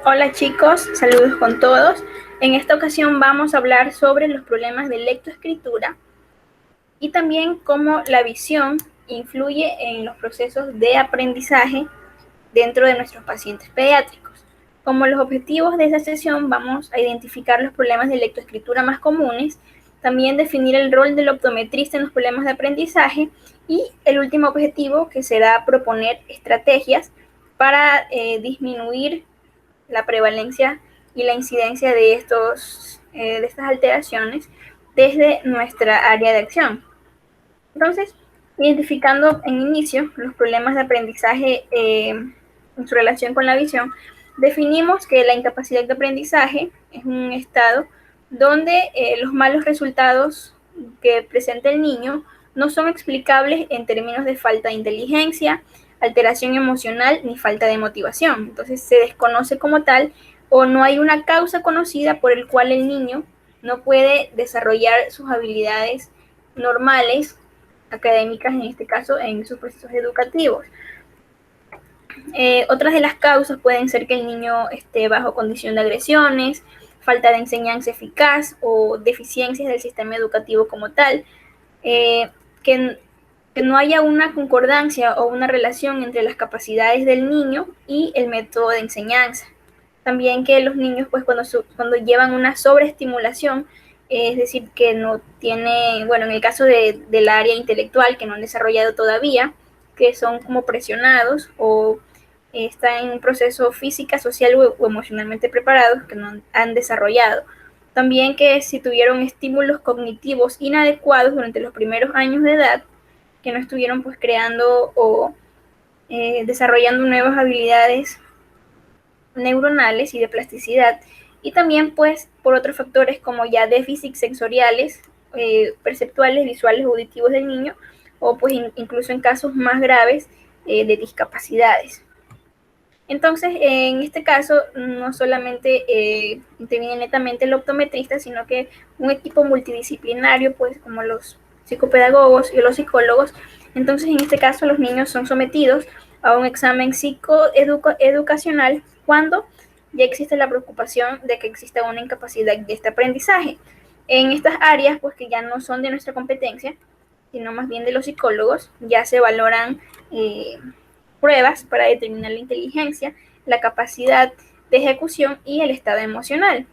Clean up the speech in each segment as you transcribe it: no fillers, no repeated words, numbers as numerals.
Hola chicos, saludos con todos. En esta ocasión vamos a hablar sobre los problemas de lectoescritura y también cómo la visión influye en los procesos de aprendizaje dentro de nuestros pacientes pediátricos. Como los objetivos de esta sesión vamos a identificar los problemas de lectoescritura más comunes, también definir el rol del optometrista en los problemas de aprendizaje y el último objetivo que será proponer estrategias para disminuir la prevalencia y la incidencia de estas alteraciones desde nuestra área de acción. Entonces, identificando en inicio los problemas de aprendizaje en su relación con la visión, definimos que la incapacidad de aprendizaje es un estado donde los malos resultados que presenta el niño no son explicables en términos de falta de inteligencia, alteración emocional ni falta de motivación. Entonces se desconoce como tal o no hay una causa conocida por el cual el niño no puede desarrollar sus habilidades normales, académicas en este caso, en sus procesos educativos. Otras de las causas pueden ser que el niño esté bajo condición de agresiones, falta de enseñanza eficaz o deficiencias del sistema educativo como tal, que no haya una concordancia o una relación entre las capacidades del niño y el método de enseñanza. También que los niños, pues cuando llevan una sobreestimulación, es decir, que no tiene, bueno, en el caso del área intelectual, que no han desarrollado todavía, que son como presionados o están en un proceso física, social o emocionalmente preparados que no han desarrollado. También que si tuvieron estímulos cognitivos inadecuados durante los primeros años de edad, que no estuvieron pues creando o desarrollando nuevas habilidades neuronales y de plasticidad, y también pues por otros factores como ya déficits sensoriales, perceptuales, visuales, auditivos del niño, o pues incluso en casos más graves de discapacidades. Entonces, en este caso, no solamente interviene netamente el optometrista, sino que un equipo multidisciplinario, pues como los psicopedagogos y los psicólogos. Entonces, en este caso, los niños son sometidos a un examen psicoeducacional cuando ya existe la preocupación de que exista una incapacidad de este aprendizaje. En estas áreas, pues que ya no son de nuestra competencia, sino más bien de los psicólogos, ya se valoran pruebas para determinar la inteligencia, la capacidad de ejecución y el estado emocional.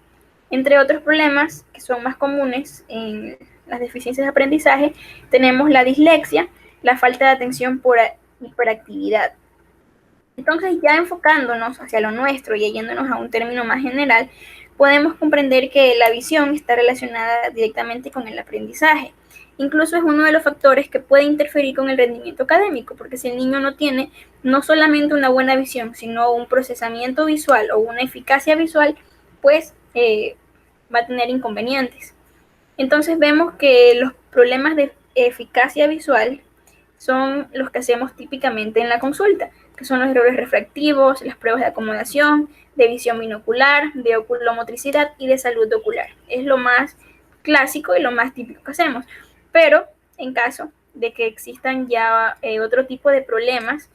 Entre otros problemas que son más comunes en las deficiencias de aprendizaje, tenemos la dislexia, la falta de atención por hiperactividad. Entonces, ya enfocándonos hacia lo nuestro y yéndonos a un término más general, podemos comprender que la visión está relacionada directamente con el aprendizaje. Incluso es uno de los factores que puede interferir con el rendimiento académico, porque si el niño no tiene no solamente una buena visión, sino un procesamiento visual o una eficacia visual, pues va a tener inconvenientes. Entonces vemos que los problemas de eficacia visual son los que hacemos típicamente en la consulta, que son los errores refractivos, las pruebas de acomodación, de visión binocular, de oculomotricidad y de salud ocular. Es lo más clásico y lo más típico que hacemos. Pero en caso de que existan ya otro tipo de problemas,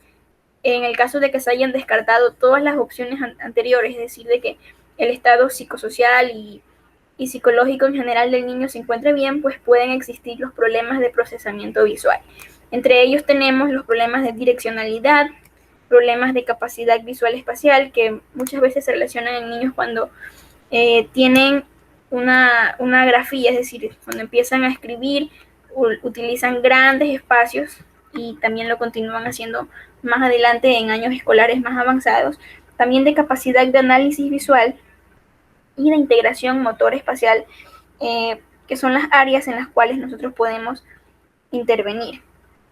en el caso de que se hayan descartado todas las opciones anteriores, es decir, de que el estado psicosocial y psicológico en general del niño se encuentre bien, pues pueden existir los problemas de procesamiento visual. Entre ellos tenemos los problemas de direccionalidad, problemas de capacidad visual espacial, que muchas veces se relacionan en niños cuando tienen una grafía, es decir, cuando empiezan a escribir, utilizan grandes espacios y también lo continúan haciendo más adelante en años escolares más avanzados. También de capacidad de análisis visual y de integración motor espacial, que son las áreas en las cuales nosotros podemos intervenir.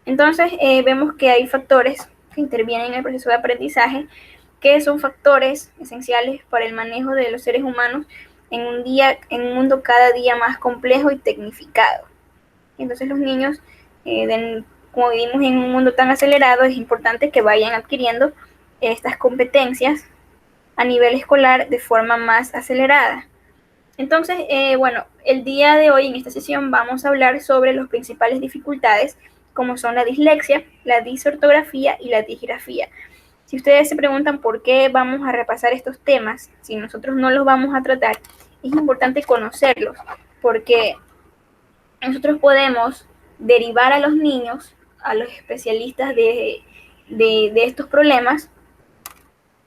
Entonces, vemos que hay factores que intervienen en el proceso de aprendizaje, que son factores esenciales para el manejo de los seres humanos en un mundo cada día más complejo y tecnificado. Entonces, los niños, como vivimos en un mundo tan acelerado, es importante que vayan adquiriendo estas competencias a nivel escolar de forma más acelerada. Entonces, bueno, el día de hoy en esta sesión vamos a hablar sobre las principales dificultades como son la dislexia, la disortografía y la disgrafía. Si ustedes se preguntan por qué vamos a repasar estos temas, si nosotros no los vamos a tratar, es importante conocerlos, porque nosotros podemos derivar a los niños, a los especialistas de estos problemas,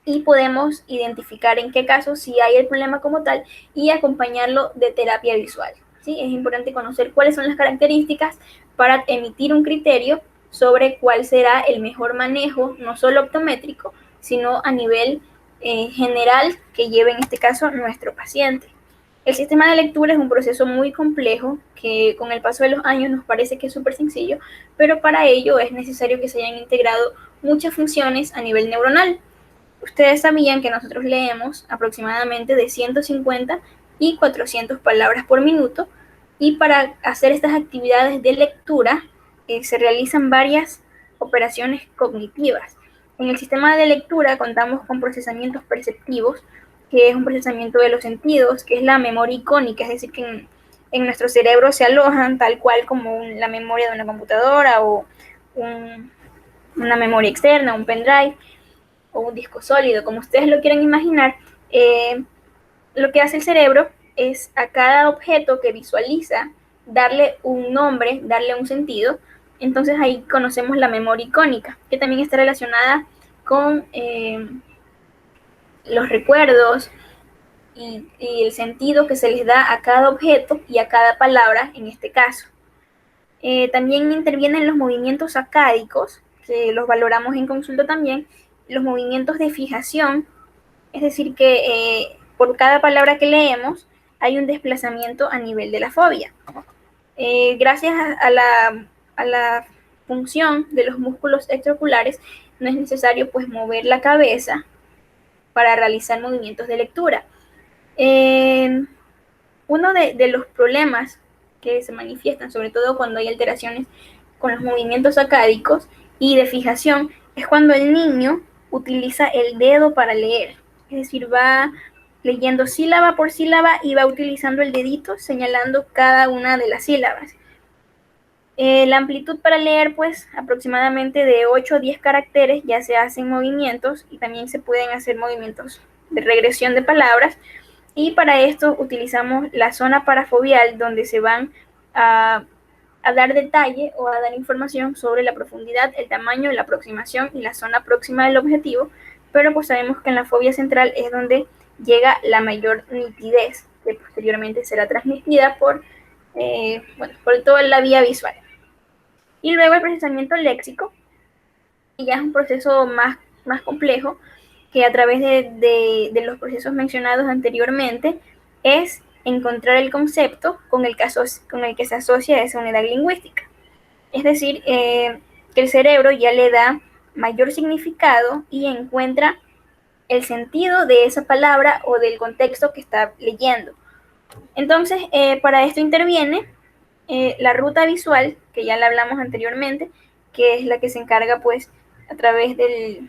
y podemos identificar en qué casos sí hay el problema como tal y acompañarlo de terapia visual. ¿Sí? Es importante conocer cuáles son las características para emitir un criterio sobre cuál será el mejor manejo, no solo optométrico, sino a nivel general que lleve en este caso nuestro paciente. El sistema de lectura es un proceso muy complejo que con el paso de los años nos parece que es súper sencillo, pero para ello es necesario que se hayan integrado muchas funciones a nivel neuronal. Ustedes sabían que nosotros leemos aproximadamente de 150 y 400 palabras por minuto, y para hacer estas actividades de lectura se realizan varias operaciones cognitivas. En el sistema de lectura contamos con procesamientos perceptivos, que es un procesamiento de los sentidos, que es la memoria icónica, es decir, que en nuestro cerebro se alojan tal cual como la memoria de una computadora o una memoria externa, un pendrive o un disco sólido, como ustedes lo quieran imaginar. Lo que hace el cerebro es a cada objeto que visualiza darle un nombre, darle un sentido. Entonces ahí conocemos la memoria icónica, que también está relacionada con los recuerdos y el sentido que se les da a cada objeto y a cada palabra en este caso. También intervienen los movimientos sacádicos, que los valoramos en consulta también, los movimientos de fijación, es decir, que por cada palabra que leemos hay un desplazamiento a nivel de la fobia. Gracias a la función de los músculos extraoculares, no es necesario pues mover la cabeza para realizar movimientos de lectura. Uno de los problemas que se manifiestan, sobre todo cuando hay alteraciones con los movimientos sacádicos y de fijación, es cuando el niño utiliza el dedo para leer. Es decir, va leyendo sílaba por sílaba y va utilizando el dedito señalando cada una de las sílabas. La amplitud para leer, pues aproximadamente de 8 a 10 caracteres ya se hacen movimientos, y también se pueden hacer movimientos de regresión de palabras. Y para esto utilizamos la zona parafobial, donde se van a dar detalle o a dar información sobre la profundidad, el tamaño, la aproximación y la zona próxima del objetivo, pero pues sabemos que en la fobia central es donde llega la mayor nitidez, que posteriormente será transmitida por toda la vía visual. Y luego el procesamiento léxico, y ya es un proceso más complejo, que a través de los procesos mencionados anteriormente es encontrar el concepto con el que se asocia esa unidad lingüística. Es decir, que el cerebro ya le da mayor significado y encuentra el sentido de esa palabra o del contexto que está leyendo. Entonces, para esto interviene la ruta visual, que ya la hablamos anteriormente, que es la que se encarga pues a través de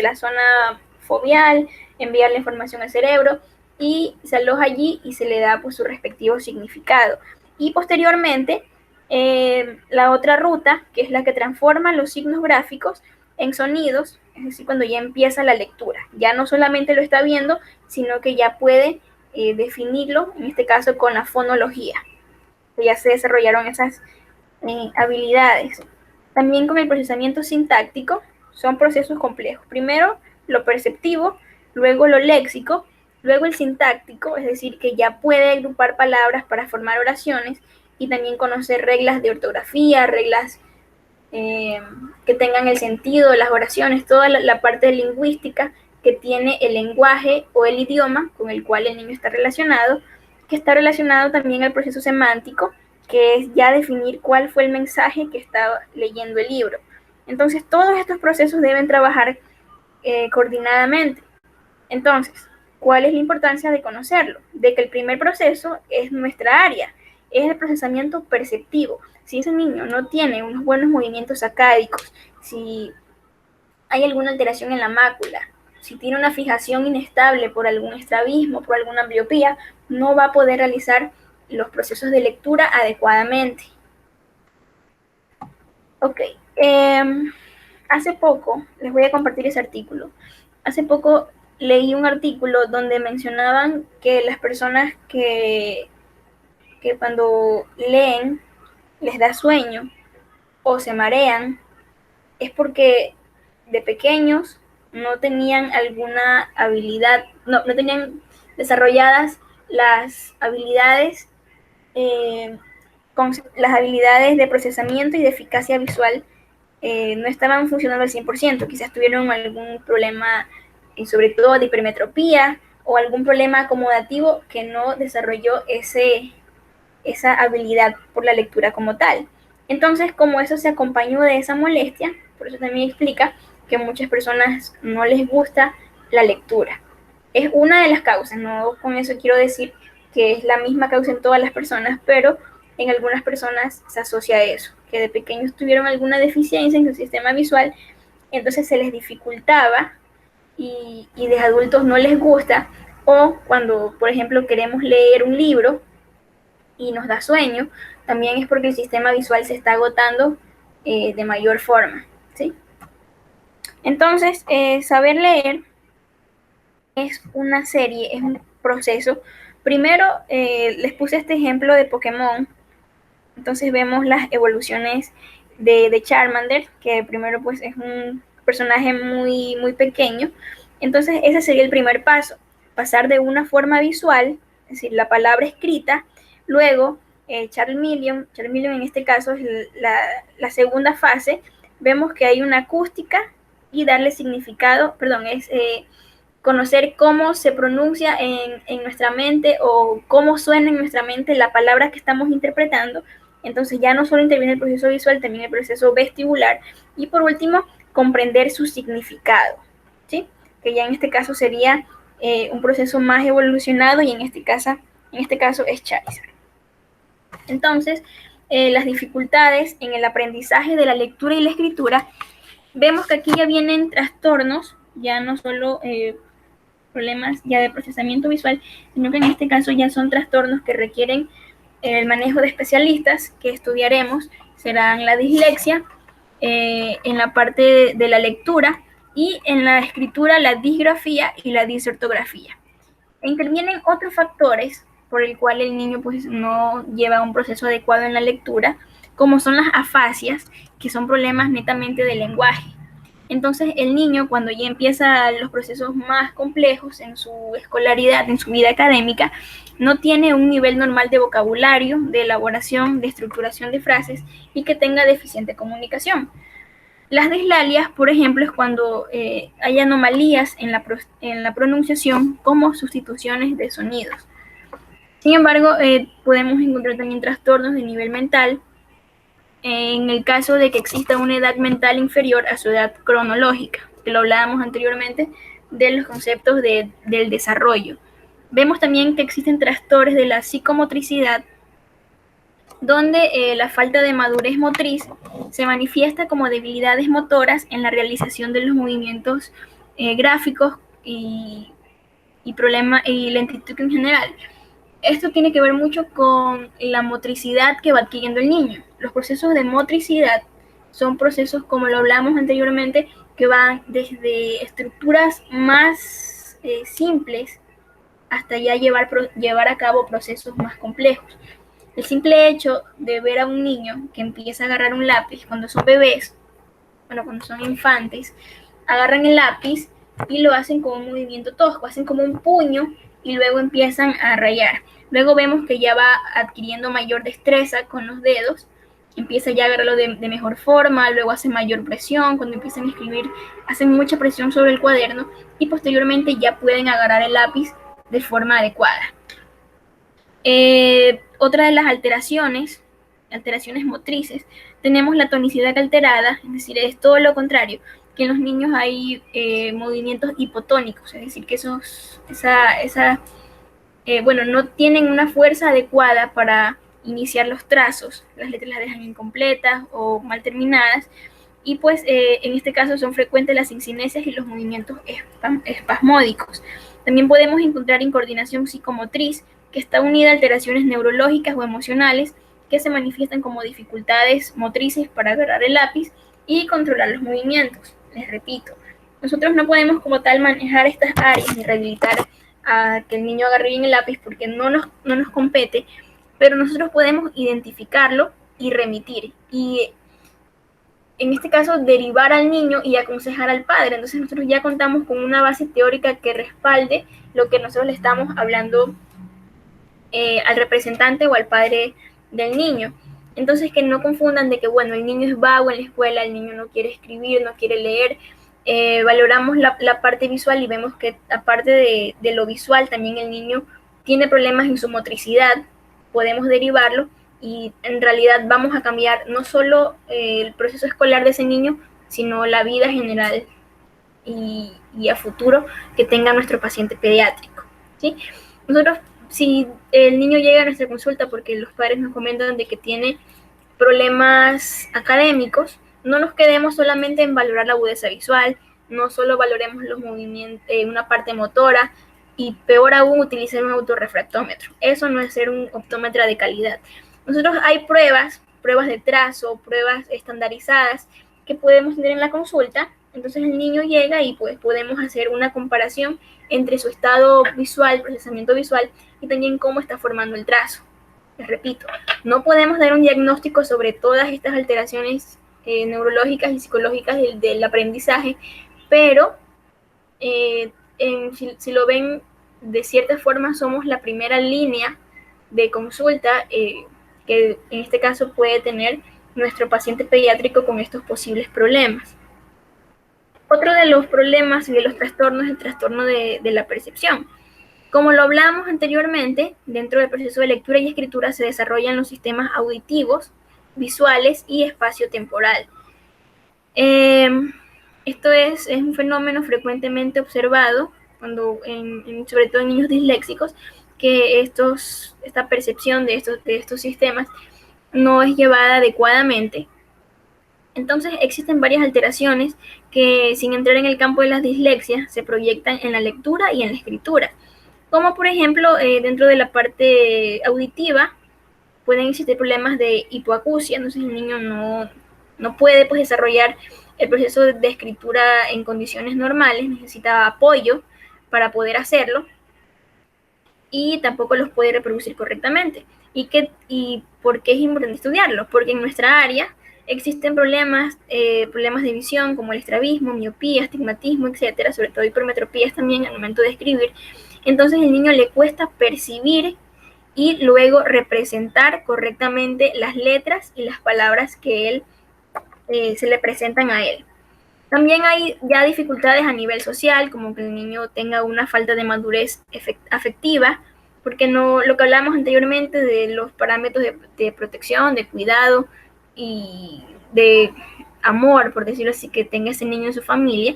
la zona foveal, enviar la información al cerebro y se aloja allí y se le da pues su respectivo significado. Y posteriormente la otra ruta, que es la que transforma los signos gráficos en sonidos, es decir, cuando ya empieza la lectura. Ya no solamente lo está viendo, sino que ya puede definirlo, en este caso con la fonología. Ya se desarrollaron esas habilidades. También con el procesamiento sintáctico son procesos complejos. Primero lo perceptivo, luego lo léxico, luego el sintáctico, es decir, que ya puede agrupar palabras para formar oraciones y también conocer reglas de ortografía, reglas que tengan el sentido de las oraciones, toda la parte lingüística que tiene el lenguaje o el idioma con el cual el niño está relacionado, que está relacionado también al proceso semántico, que es ya definir cuál fue el mensaje que está leyendo el libro. Entonces, todos estos procesos deben trabajar coordinadamente. Entonces, ¿cuál es la importancia de conocerlo? De que el primer proceso es nuestra área, es el procesamiento perceptivo. Si ese niño no tiene unos buenos movimientos sacádicos, si hay alguna alteración en la mácula, si tiene una fijación inestable por algún estrabismo, por alguna ambliopía, no va a poder realizar los procesos de lectura adecuadamente. Ok. hace poco, les voy a compartir ese artículo, hace poco leí un artículo donde mencionaban que las personas que cuando leen les da sueño o se marean, es porque de pequeños no tenían alguna habilidad, no tenían desarrolladas las habilidades, con las habilidades de procesamiento y de eficacia visual, no estaban funcionando al 100%, quizás tuvieron algún problema, sobre todo de hipermetropía, o algún problema acomodativo que no desarrolló esa habilidad por la lectura como tal. Entonces, como eso se acompañó de esa molestia, por eso también explica que a muchas personas no les gusta la lectura. Es una de las causas, no con eso quiero decir que es la misma causa en todas las personas, pero en algunas personas se asocia a eso, que de pequeños tuvieron alguna deficiencia en su sistema visual, entonces se les dificultaba y de adultos no les gusta, o cuando, por ejemplo, queremos leer un libro y nos da sueño, también es porque el sistema visual se está agotando de mayor forma, ¿sí? Entonces, saber leer es una serie, es un proceso. Primero, les puse este ejemplo de Pokémon. Entonces vemos las evoluciones de Charmander, que primero pues es un personaje muy pequeño. Entonces ese sería el primer paso, pasar de una forma visual, es decir, la palabra escrita, luego Charmeleon en este caso es la segunda fase, vemos que hay una acústica y darle significado, perdón, es conocer cómo se pronuncia en nuestra mente o cómo suena en nuestra mente la palabra que estamos interpretando. Entonces ya no solo interviene el proceso visual, también el proceso vestibular. Y por último, comprender su significado, ¿sí? Que ya en este caso sería un proceso más evolucionado y en este caso es Charizard. Entonces, las dificultades en el aprendizaje de la lectura y la escritura, vemos que aquí ya vienen trastornos, ya no solo problemas ya de procesamiento visual, sino que en este caso ya son trastornos que requieren el manejo de especialistas que estudiaremos, serán la dislexia, en la parte de la lectura, y en la escritura la disgrafía y la disortografía. Intervienen otros factores por el cual el niño pues no lleva un proceso adecuado en la lectura, como son las afasias, que son problemas netamente de lenguaje. Entonces el niño, cuando ya empieza los procesos más complejos en su escolaridad, en su vida académica, no tiene un nivel normal de vocabulario, de elaboración, de estructuración de frases, y que tenga deficiente comunicación. Las dislalias, por ejemplo, es cuando hay anomalías en la pronunciación, como sustituciones de sonidos. Sin embargo, podemos encontrar también trastornos de nivel mental, en el caso de que exista una edad mental inferior a su edad cronológica, que lo hablábamos anteriormente de los conceptos del desarrollo. Vemos también que existen trastornos de la psicomotricidad, donde la falta de madurez motriz se manifiesta como debilidades motoras en la realización de los movimientos gráficos y lentitud en general. Esto tiene que ver mucho con la motricidad que va adquiriendo el niño. Los procesos de motricidad son procesos, como lo hablamos anteriormente, que van desde estructuras más simples hasta ya llevar a cabo procesos más complejos. El simple hecho de ver a un niño que empieza a agarrar un lápiz cuando son bebés, cuando son infantes, agarran el lápiz y lo hacen con un movimiento tosco, hacen como un puño y luego empiezan a rayar. Luego vemos que ya va adquiriendo mayor destreza con los dedos, empieza ya a agarrarlo de mejor forma, luego hace mayor presión, cuando empiezan a escribir hacen mucha presión sobre el cuaderno y posteriormente ya pueden agarrar el lápiz de forma adecuada. Otra de las alteraciones motrices, tenemos la tonicidad alterada, es decir, es todo lo contrario, que en los niños hay movimientos hipotónicos, es decir, que no tienen una fuerza adecuada para iniciar los trazos, las letras las dejan incompletas o mal terminadas, y pues en este caso son frecuentes las incinesias y los movimientos espasmódicos. También podemos encontrar incoordinación psicomotriz, que está unida a alteraciones neurológicas o emocionales que se manifiestan como dificultades motrices para agarrar el lápiz, y controlar los movimientos. Les repito, nosotros no podemos como tal manejar estas áreas ni rehabilitar a que el niño agarre bien el lápiz porque no nos compete, pero nosotros podemos identificarlo y remitir. Y en este caso, derivar al niño y aconsejar al padre. Entonces nosotros ya contamos con una base teórica que respalde lo que nosotros le estamos hablando al representante o al padre del niño. Entonces que no confundan de que, bueno, el niño es vago en la escuela, el niño no quiere escribir, no quiere leer. Valoramos la parte visual y vemos que aparte de lo visual, también el niño tiene problemas en su motricidad, podemos derivarlo y en realidad vamos a cambiar no solo el proceso escolar de ese niño, sino la vida general y a futuro que tenga nuestro paciente pediátrico, ¿sí? Nosotros, si el niño llega a nuestra consulta porque los padres nos comentan de que tiene problemas académicos, no nos quedemos solamente en valorar la agudeza visual, no solo valoremos los movimientos, una parte motora, y peor aún utilizar un autorrefractómetro. Eso no es ser un optómetra de calidad. Nosotros hay pruebas de trazo, pruebas estandarizadas que podemos tener en la consulta. Entonces el niño llega y pues podemos hacer una comparación entre su estado visual, procesamiento visual y también cómo está formando el trazo. Les repito, no podemos dar un diagnóstico sobre todas estas alteraciones neurológicas y psicológicas del aprendizaje, pero si lo ven de cierta forma somos la primera línea de consulta que en este caso puede tener nuestro paciente pediátrico con estos posibles problemas. Otro de los problemas y de los trastornos es el trastorno de la percepción. Como lo hablamos anteriormente, dentro del proceso de lectura y escritura se desarrollan los sistemas auditivos, visuales y espacio-temporal. Esto es un fenómeno frecuentemente observado, sobre todo en niños disléxicos, que esta percepción de estos sistemas no es llevada adecuadamente. Entonces existen varias alteraciones que, sin entrar en el campo de las dislexias, se proyectan en la lectura y en la escritura. Como por ejemplo, dentro de la parte auditiva, pueden existir problemas de hipoacusia, entonces el niño no puede pues, desarrollar el proceso de escritura en condiciones normales, necesita apoyo para poder hacerlo y tampoco los puede reproducir correctamente. ¿Y por qué es importante estudiarlo? Porque en nuestra área existen problemas de visión como el estrabismo, miopía, astigmatismo, etcétera, sobre todo hipermetropías también al momento de escribir. Entonces el niño le cuesta percibir y luego representar correctamente las letras y las palabras que él se le presentan a él. También hay ya dificultades a nivel social, como que el niño tenga una falta de madurez afectiva, porque lo que hablamos anteriormente de los parámetros de protección, de cuidado y de amor, por decirlo así, que tenga ese niño en su familia,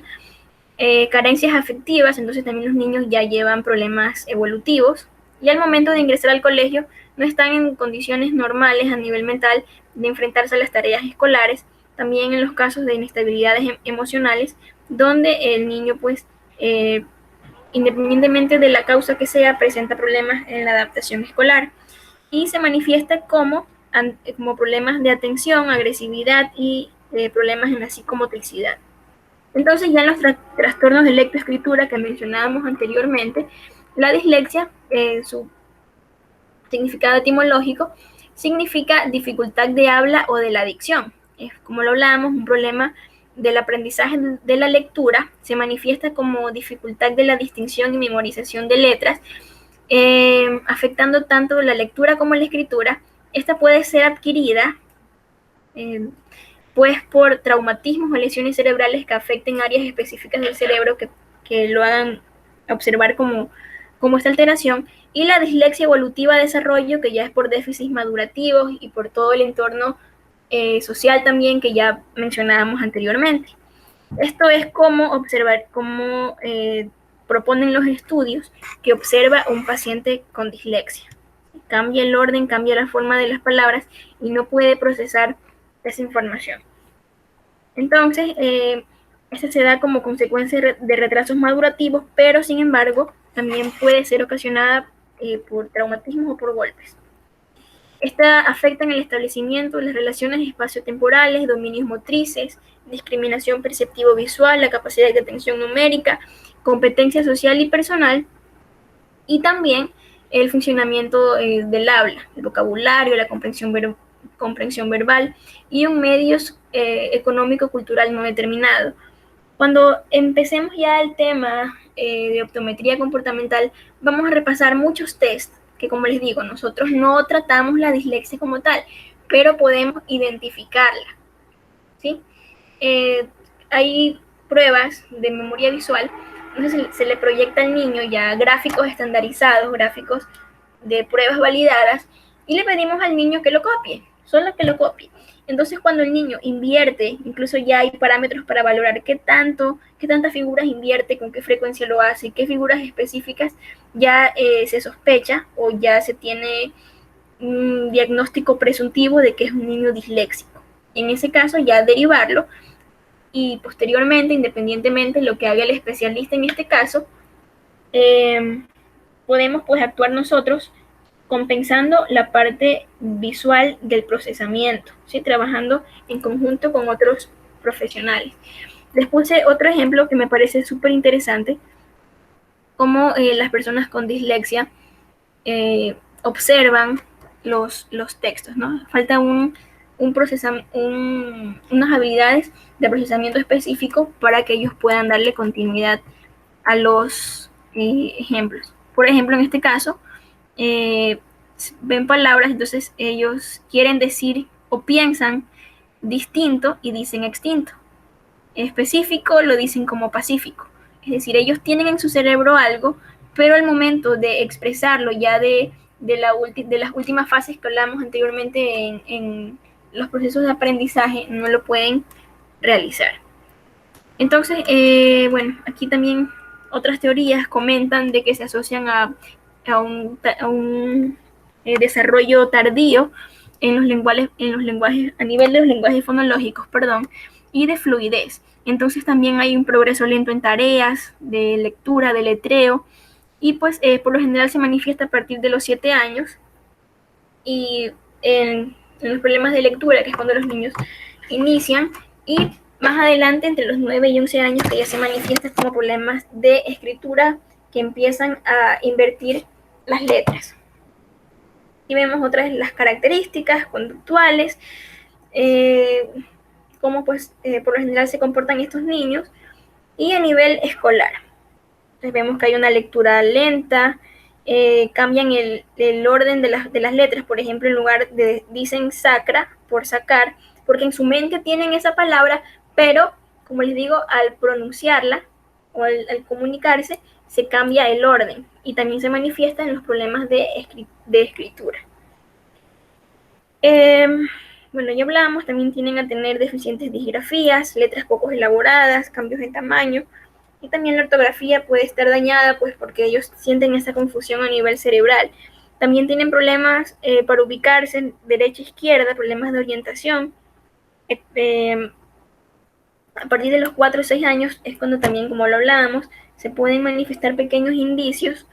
carencias afectivas, entonces también los niños ya llevan problemas evolutivos y al momento de ingresar al colegio no están en condiciones normales a nivel mental de enfrentarse a las tareas escolares, también en los casos de inestabilidades emocionales, donde el niño pues independientemente de la causa que sea, presenta problemas en la adaptación escolar y se manifiesta como problemas de atención, agresividad y problemas en la psicomotricidad. Entonces ya en los trastornos de lectoescritura que mencionábamos anteriormente, la dislexia, su significado etimológico, significa dificultad de habla o de la dicción. Es, como lo hablábamos, un problema del aprendizaje de la lectura, se manifiesta como dificultad de la distinción y memorización de letras, afectando tanto la lectura como la escritura. Esta puede ser adquirida pues por traumatismos o lesiones cerebrales que afecten áreas específicas del cerebro que lo hagan observar como esta alteración, y la dislexia evolutiva de desarrollo, que ya es por déficits madurativos y por todo el entorno social también que ya mencionábamos anteriormente. Esto es como observar, como proponen los estudios que observa un paciente con dislexia. Cambia el orden, cambia la forma de las palabras y no puede procesar esa información. Entonces, este se da como consecuencia de retrasos madurativos, pero sin embargo, también puede ser ocasionada por traumatismos o por golpes. Esta afecta en el establecimiento, las relaciones espaciotemporales, dominios motrices, discriminación perceptivo-visual, la capacidad de atención numérica, competencia social y personal, y también el funcionamiento del habla, el vocabulario, la comprensión verbal y un medio económico-cultural no determinado. Cuando empecemos ya el tema de optometría comportamental, vamos a repasar muchos tests que, como les digo, nosotros no tratamos la dislexia como tal, pero podemos identificarla, ¿sí? Hay pruebas de memoria visual, entonces se le proyecta al niño ya gráficos estandarizados, gráficos de pruebas validadas, y le pedimos al niño que lo copie, solo que lo copie. Entonces, cuando el niño invierte, incluso ya hay parámetros para valorar qué tantas figuras invierte, con qué frecuencia lo hace, qué figuras específicas ya se sospecha o ya se tiene un diagnóstico presuntivo de que es un niño disléxico. En ese caso, ya derivarlo y posteriormente, independientemente de lo que haga el especialista en este caso, podemos pues actuar nosotros compensando la parte visual del procesamiento, ¿sí? Trabajando en conjunto con otros profesionales. Les puse otro ejemplo que me parece súper interesante, cómo las personas con dislexia observan los textos, ¿no? Falta unas habilidades de procesamiento específico para que ellos puedan darle continuidad a los ejemplos. Por ejemplo, en este caso, ven palabras, entonces ellos quieren decir o piensan distinto y dicen extinto. Específico lo dicen como pacífico. Es decir, ellos tienen en su cerebro algo, pero al momento de expresarlo ya de las últimas fases que hablamos anteriormente en los procesos de aprendizaje, no lo pueden realizar. Entonces, bueno, aquí también otras teorías comentan de que se asocian a un desarrollo tardío en los lenguajes, a nivel de los lenguajes fonológicos, perdón, y de fluidez. Entonces también hay un progreso lento en tareas de lectura, de letreo, y pues por lo general se manifiesta a partir de los 7 años, y en los problemas de lectura, que es cuando los niños inician, y más adelante, entre los 9 y 11 años, que ya se manifiestan como problemas de escritura que empiezan a invertir las letras. Y vemos otras las características conductuales, cómo pues por lo general se comportan estos niños, y a nivel escolar. Entonces vemos que hay una lectura lenta, cambian el orden de las letras, por ejemplo, en lugar de dicen sacra por sacar, porque en su mente tienen esa palabra, pero como les digo, al pronunciarla o al comunicarse, se cambia el orden y también se manifiesta en los problemas de escritura. Bueno, ya hablamos, también tienen a tener deficientes disgrafías, letras poco elaboradas, cambios de tamaño, y también la ortografía puede estar dañada pues porque ellos sienten esa confusión a nivel cerebral. También tienen problemas para ubicarse derecha-izquierda, problemas de orientación. A partir de los 4 o 6 años es cuando también, como lo hablábamos, se pueden manifestar pequeños indicios.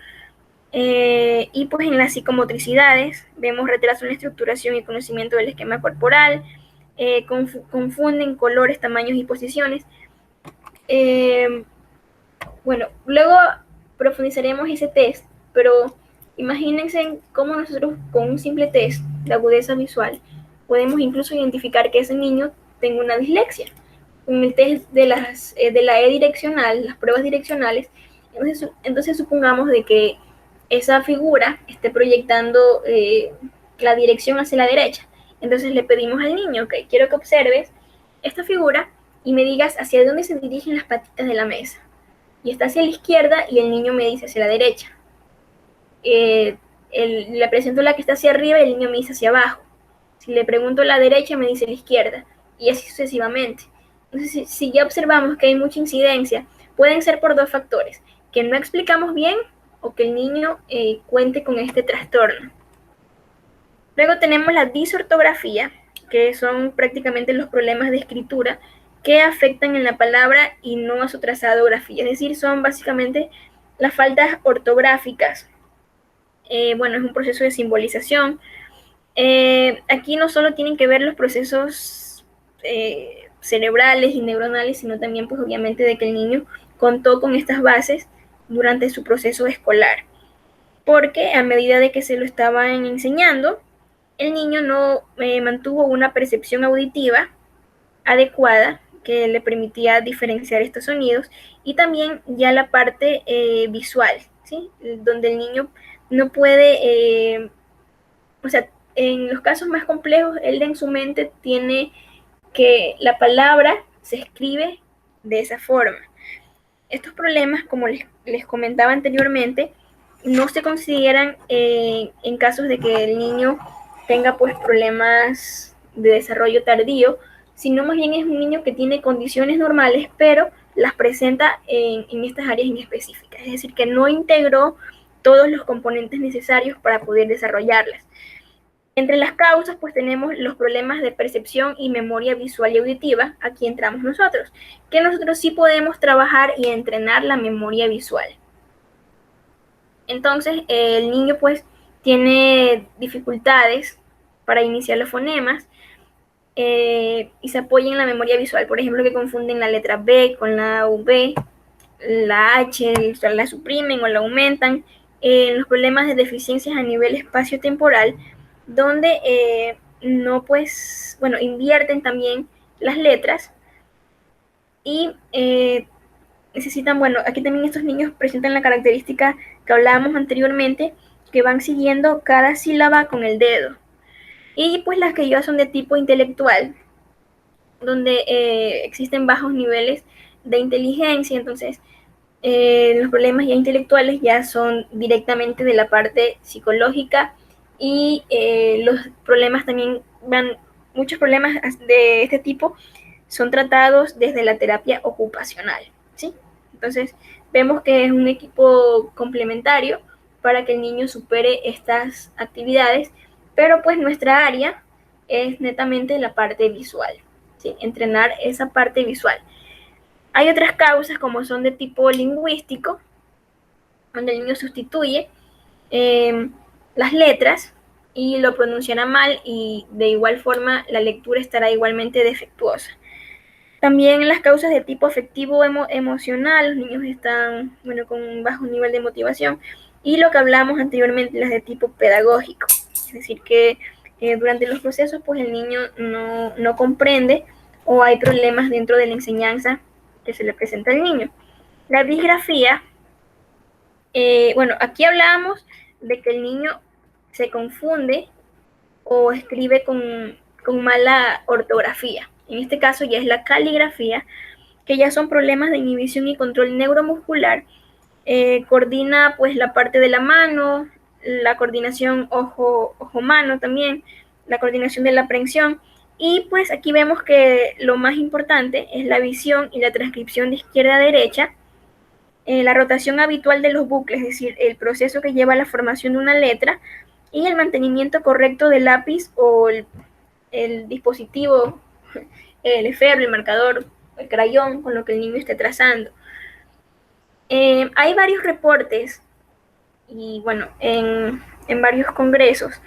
Y pues en las psicomotricidades vemos retraso en la estructuración y conocimiento del esquema corporal, confunden colores, tamaños y posiciones. Bueno, luego profundizaremos ese test, pero imagínense cómo nosotros con un simple test de agudeza visual podemos incluso identificar que ese niño tenga una dislexia. Con el test de la E-direccional, las pruebas direccionales, entonces supongamos de que esa figura esté proyectando la dirección hacia la derecha. Entonces le pedimos al niño, ok, quiero que observes esta figura y me digas hacia dónde se dirigen las patitas de la mesa. Y está hacia la izquierda y el niño me dice hacia la derecha. Le presento la que está hacia arriba y el niño me dice hacia abajo. Si le pregunto la derecha, me dice la izquierda. Y así sucesivamente. Entonces, si ya observamos que hay mucha incidencia, pueden ser por dos factores: que no explicamos bien o que el niño cuente con este trastorno. Luego tenemos la disortografía, que son prácticamente los problemas de escritura que afectan en la palabra y no a su trazado grafía. Es decir, son básicamente las faltas ortográficas. Bueno, es un proceso de simbolización. Aquí no solo tienen que ver los procesos cerebrales y neuronales, sino también, pues obviamente, de que el niño contó con estas bases durante su proceso escolar, porque a medida de que se lo estaban enseñando, el niño no mantuvo una percepción auditiva adecuada que le permitía diferenciar estos sonidos, y también ya la parte visual, ¿sí? Donde el niño no puede, o sea, en los casos más complejos, él en su mente tiene que la palabra se escribe de esa forma. Estos problemas, como les comentaba anteriormente, no se consideran en casos de que el niño tenga pues problemas de desarrollo tardío, sino más bien es un niño que tiene condiciones normales, pero las presenta en estas áreas en específicas, es decir, que no integró todos los componentes necesarios para poder desarrollarlas. Entre las causas, pues tenemos los problemas de percepción y memoria visual y auditiva. Aquí entramos nosotros, que nosotros sí podemos trabajar y entrenar la memoria visual. Entonces, el niño pues tiene dificultades para iniciar los fonemas y se apoya en la memoria visual. Por ejemplo, que confunden la letra B con la V, la H, la suprimen o la aumentan. Los problemas de deficiencias a nivel espacio-temporal, donde no pues, bueno, invierten también las letras y necesitan, bueno, aquí también estos niños presentan la característica que hablábamos anteriormente, que van siguiendo cada sílaba con el dedo. Y pues las que ya son de tipo intelectual, donde existen bajos niveles de inteligencia, entonces los problemas ya intelectuales ya son directamente de la parte psicológica, y los problemas también muchos problemas de este tipo son tratados desde la terapia ocupacional, ¿sí? Entonces vemos que es un equipo complementario para que el niño supere estas actividades, pero pues nuestra área es netamente la parte visual, ¿sí? Entrenar esa parte visual. Hay otras causas como son de tipo lingüístico, donde el niño sustituye eh, las letras y lo pronunciará mal, y de igual forma la lectura estará igualmente defectuosa. También las causas de tipo afectivo emocional, los niños están, bueno, con un bajo nivel de motivación, y lo que hablamos anteriormente, las de tipo pedagógico, es decir, que durante los procesos pues el niño no comprende, o hay problemas dentro de la enseñanza que se le presenta al niño. La disgrafía, bueno, aquí hablamos de que el niño se confunde o escribe con mala ortografía. En este caso ya es la caligrafía, que ya son problemas de inhibición y control neuromuscular. Coordina pues la parte de la mano, la coordinación ojo-mano también, la coordinación de la aprehensión. Y pues aquí vemos que lo más importante es la visión y la transcripción de izquierda a derecha, la rotación habitual de los bucles, es decir, el proceso que lleva a la formación de una letra, y el mantenimiento correcto del lápiz o el dispositivo, el efebro, el marcador, el crayón con lo que el niño esté trazando. Hay varios reportes y bueno, en varios congresos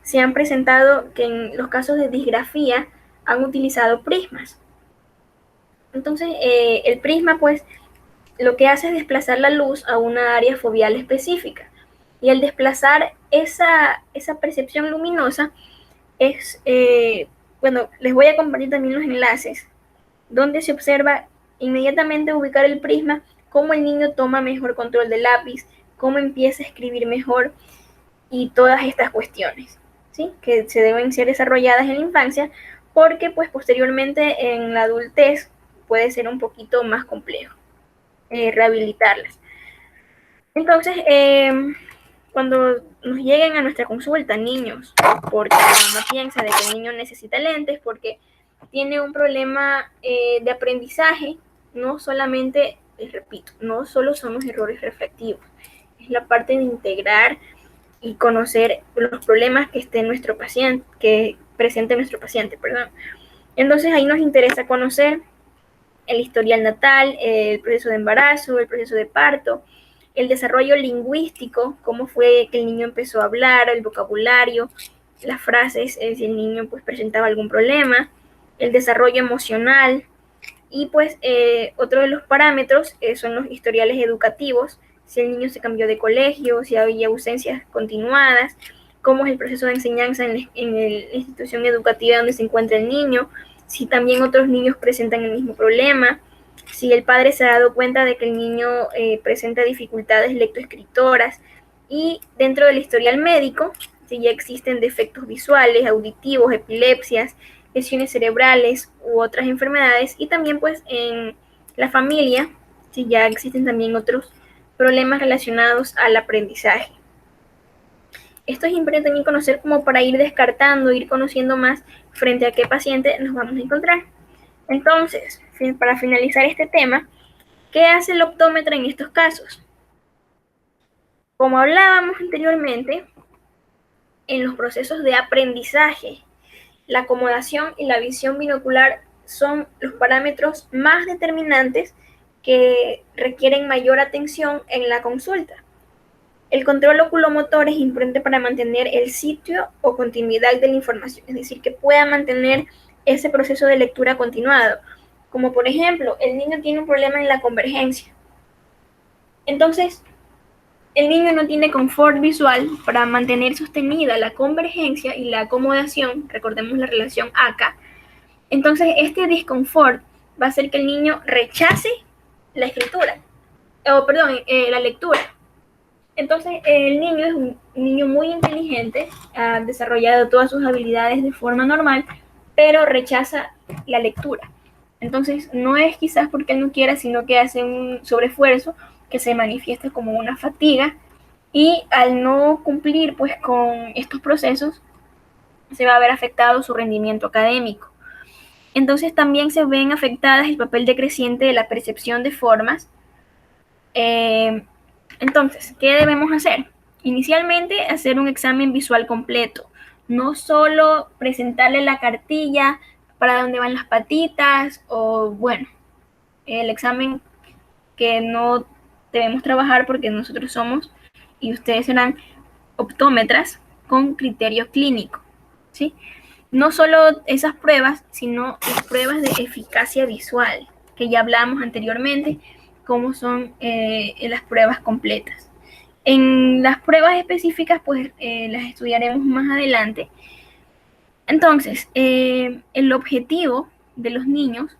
se han presentado que en los casos de disgrafía han utilizado prismas. Entonces, el prisma pues lo que hace es desplazar la luz a una área foveal específica. Y al desplazar esa percepción luminosa es, bueno, les voy a compartir también los enlaces, donde se observa inmediatamente ubicar el prisma, cómo el niño toma mejor control del lápiz, cómo empieza a escribir mejor, y todas estas cuestiones, ¿sí? Que se deben ser desarrolladas en la infancia, porque pues posteriormente en la adultez puede ser un poquito más complejo rehabilitarlas. Entonces, cuando nos lleguen a nuestra consulta niños, porque la mamá piensa de que el niño necesita lentes porque tiene un problema de aprendizaje, no solamente, les repito, no solo son los errores reflectivos, es la parte de integrar y conocer los problemas que esté nuestro paciente, que presente nuestro paciente, perdón. Entonces ahí nos interesa conocer el historial natal, el proceso de embarazo, el proceso de parto, el desarrollo lingüístico, cómo fue que el niño empezó a hablar, el vocabulario, las frases, si el niño pues presentaba algún problema, el desarrollo emocional y pues otro de los parámetros son los historiales educativos, si el niño se cambió de colegio, si había ausencias continuadas, cómo es el proceso de enseñanza en la institución educativa donde se encuentra el niño, si también otros niños presentan el mismo problema, si el padre se ha dado cuenta de que el niño presenta dificultades lectoescritoras y dentro del historial médico, si ya existen defectos visuales, auditivos, epilepsias, lesiones cerebrales u otras enfermedades y también pues en la familia, si ya existen también otros problemas relacionados al aprendizaje. Esto es importante también conocer como para ir descartando, ir conociendo más frente a qué paciente nos vamos a encontrar. Entonces, para finalizar este tema, ¿qué hace el optómetra en estos casos? Como hablábamos anteriormente, en los procesos de aprendizaje, la acomodación y la visión binocular son los parámetros más determinantes que requieren mayor atención en la consulta. El control oculomotor es importante para mantener el sitio o continuidad de la información, es decir, que pueda mantener ese proceso de lectura continuado. Como por ejemplo, el niño tiene un problema en la convergencia. Entonces, el niño no tiene confort visual para mantener sostenida la convergencia y la acomodación, recordemos la relación acá. Entonces, este disconfort va a hacer que el niño rechace la escritura, la lectura. Entonces, el niño es un niño muy inteligente, ha desarrollado todas sus habilidades de forma normal, pero rechaza la lectura. Entonces, no es quizás porque él no quiera, sino que hace un sobreesfuerzo que se manifiesta como una fatiga y al no cumplir pues con estos procesos, se va a ver afectado su rendimiento académico. Entonces, también se ven afectadas el papel decreciente de la percepción de formas. Entonces, ¿qué debemos hacer? Inicialmente, hacer un examen visual completo. No solo presentarle la cartilla para dónde van las patitas o, bueno, el examen que no debemos trabajar porque nosotros somos y ustedes serán optómetras con criterio clínico, ¿sí? No solo esas pruebas, sino las pruebas de eficacia visual, que ya hablamos anteriormente, cómo son las pruebas completas. En las pruebas específicas, pues las estudiaremos más adelante. Entonces, el objetivo de los niños,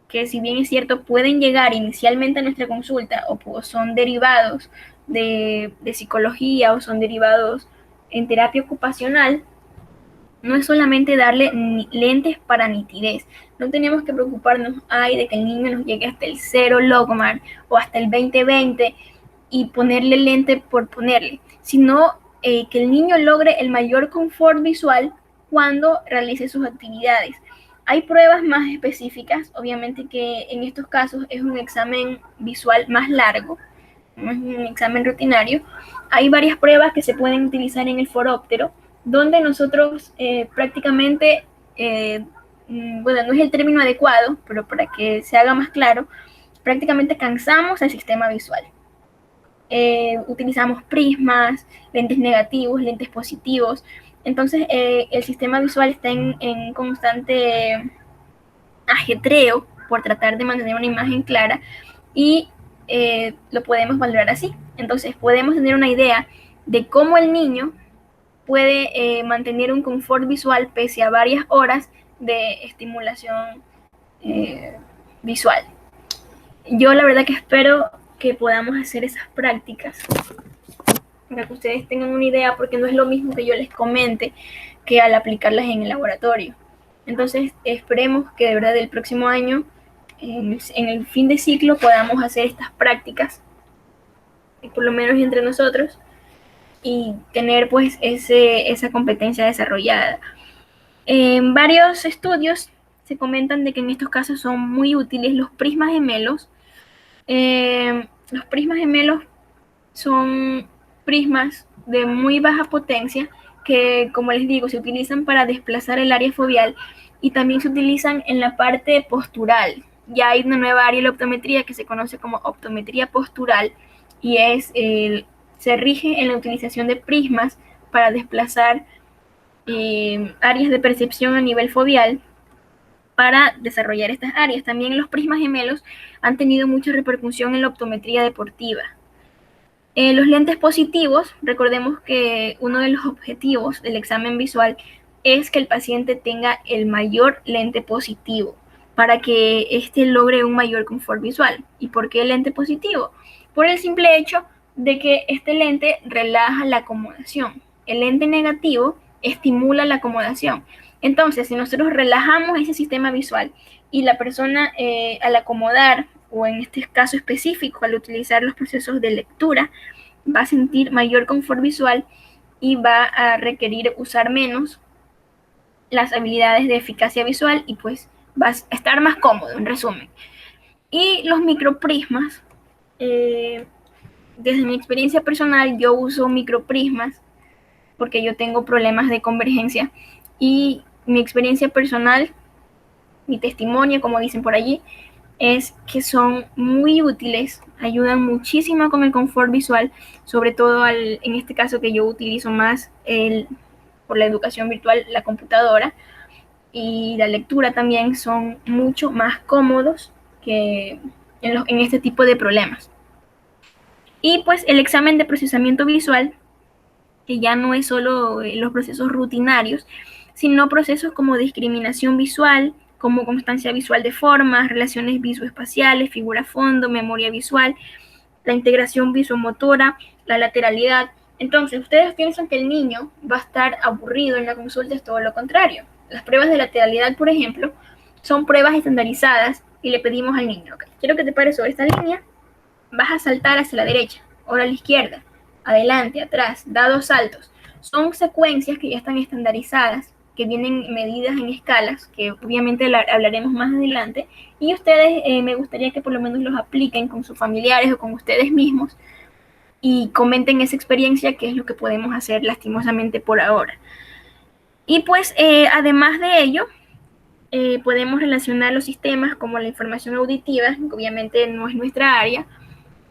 que si bien es cierto, pueden llegar inicialmente a nuestra consulta o son derivados de psicología o son derivados en terapia ocupacional, no es solamente darle lentes para nitidez. No tenemos que preocuparnos de que el niño nos llegue hasta el 0 logmar o hasta el 20/20 y ponerle lente por ponerle, sino que el niño logre el mayor confort visual cuando realice sus actividades. Hay pruebas más específicas, obviamente que en estos casos es un examen visual más largo, no es un examen rutinario. Hay varias pruebas que se pueden utilizar en el foróptero, donde nosotros prácticamente, bueno, no es el término adecuado, pero para que se haga más claro, prácticamente cansamos el sistema visual. Utilizamos prismas, lentes negativos, lentes positivos. Entonces, el sistema visual está en constante ajetreo por tratar de mantener una imagen clara y lo podemos valorar así. Entonces, podemos tener una idea de cómo el niño puede mantener un confort visual pese a varias horas de estimulación visual. Yo la verdad que espero que podamos hacer esas prácticas para que ustedes tengan una idea, porque no es lo mismo que yo les comente que al aplicarlas en el laboratorio. Entonces esperemos que de verdad el próximo año, en el fin de ciclo, podamos hacer estas prácticas, por lo menos entre nosotros, y tener pues esa competencia desarrollada. En varios estudios se comentan de que en estos casos son muy útiles los prismas gemelos. Los prismas gemelos son prismas de muy baja potencia que, como les digo, se utilizan para desplazar el área foveal y también se utilizan en la parte postural. Ya hay una nueva área de la optometría que se conoce como optometría postural y se rige en la utilización de prismas para desplazar áreas de percepción a nivel foveal para desarrollar estas áreas. También los prismas gemelos han tenido mucha repercusión en la optometría deportiva. Los lentes positivos, recordemos que uno de los objetivos del examen visual es que el paciente tenga el mayor lente positivo para que éste logre un mayor confort visual. ¿Y por qué el lente positivo? Por el simple hecho de que este lente relaja la acomodación. El lente negativo estimula la acomodación. Entonces, si nosotros relajamos ese sistema visual y la persona al acomodar, o en este caso específico al utilizar los procesos de lectura, va a sentir mayor confort visual y va a requerir usar menos las habilidades de eficacia visual y pues va a estar más cómodo, en resumen. Y los microprismas, desde mi experiencia personal, yo uso microprismas porque yo tengo problemas de convergencia y mi experiencia personal, mi testimonio, como dicen por allí, es que son muy útiles, ayudan muchísimo con el confort visual, sobre todo en este caso que yo utilizo más por la educación virtual, la computadora y la lectura también son mucho más cómodos que en este tipo de problemas. Y pues el examen de procesamiento visual, que ya no es solo los procesos rutinarios, sino procesos como discriminación visual, como constancia visual de formas, relaciones visoespaciales, figura-fondo, memoria visual, la integración visomotora, la lateralidad. Entonces, ustedes piensan que el niño va a estar aburrido en la consulta, es todo lo contrario. Las pruebas de lateralidad, por ejemplo, son pruebas estandarizadas y le pedimos al niño, okay, quiero que te pares sobre esta línea, vas a saltar hacia la derecha, ahora a la izquierda, adelante, atrás, da 2 saltos. Son secuencias que ya están estandarizadas, que vienen medidas en escalas, que obviamente hablaremos más adelante, y ustedes me gustaría que por lo menos los apliquen con sus familiares o con ustedes mismos y comenten esa experiencia, que es lo que podemos hacer lastimosamente por ahora. Y pues además de ello, podemos relacionar los sistemas como la información auditiva, que obviamente no es nuestra área,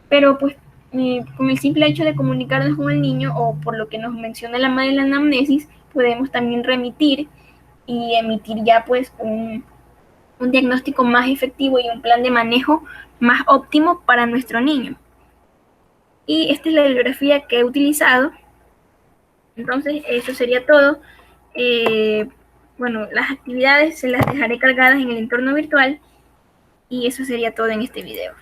pero pues con el simple hecho de comunicarnos con el niño o por lo que nos menciona la madre en la anamnesis, podemos también remitir y emitir ya pues un diagnóstico más efectivo y un plan de manejo más óptimo para nuestro niño. Y esta es la bibliografía que he utilizado. Entonces, eso sería todo. Bueno, las actividades se las dejaré cargadas en el entorno virtual y eso sería todo en este video.